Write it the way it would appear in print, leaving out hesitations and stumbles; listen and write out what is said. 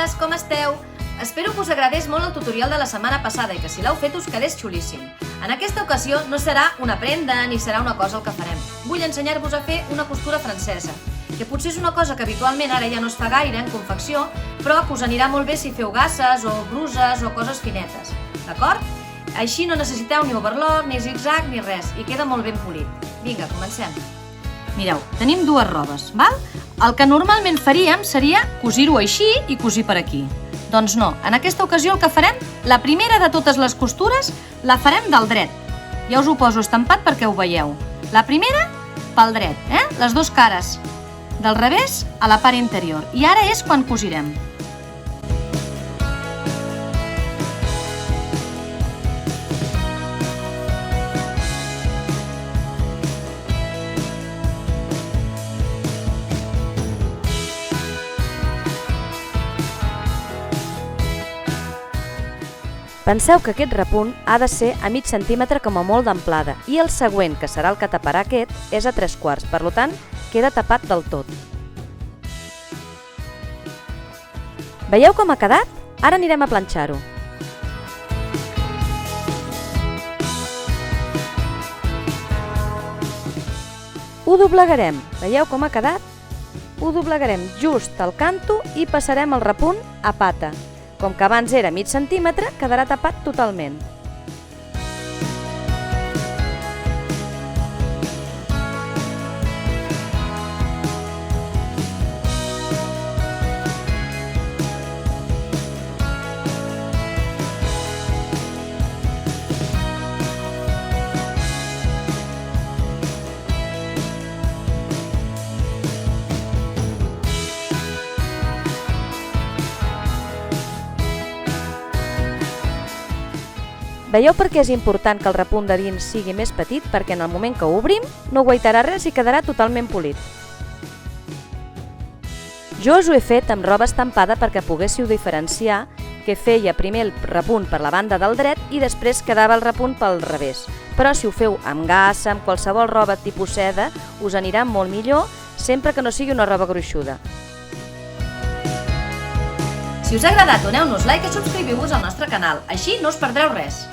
bones, com esteu? Espero que us agradés molt el tutorial de la setmana passada i que si l'heu fet us quedés xulíssim. En aquesta ocasió no serà una prenda ni serà una cosa el que farem. Vull ensenyar-vos a fer una costura francesa, que potser és una cosa que habitualment ara ja no es fa gaire en confecció, però que us anirà molt bé si feu gasses o bruses o coses finetes, d'acord? Així no necessiteu ni overlock, ni zigzag, ni res, i queda molt ben polit. Vinga, comencem. Mireu, tenim dues robes, val? El que normalment faríem seria cosir-ho així i cosir per aquí. Doncs no, en aquesta ocasió el que farem, la primera de totes les costures, la farem del dret. Ja us ho poso estampat perquè ho veieu. La primera, pel dret, les dues cares. Del revés a la part interior. I ara és quan cosirem. Penseu que aquest repunt ha de ser a mig centímetre com a molt d'amplada i el següent, que serà el que taparà aquest, és a 3/4, per tant, queda tapat del tot. Veieu com ha quedat? Ara anirem a planxar-ho. Ho doblegarem. Veieu com ha quedat? Ho doblegarem just al canto i passarem el repunt a pata. Com que abans era mig centímetre, quedarà tapat totalment. Veieu per què és important que el repunt de dins sigui més petit? Perquè en el moment que ho obrim no guaitarà res i quedarà totalment polit. Jo us ho he fet amb roba estampada perquè poguéssiu diferenciar que feia primer el repunt per la banda del dret i després quedava el repunt pel revés. Però si ho feu amb gassa, amb qualsevol roba tipus seda, us anirà molt millor, sempre que no sigui una roba gruixuda. Si us ha agradat, doneu-nos like i subscriviu-vos al nostre canal, així no us perdreu res.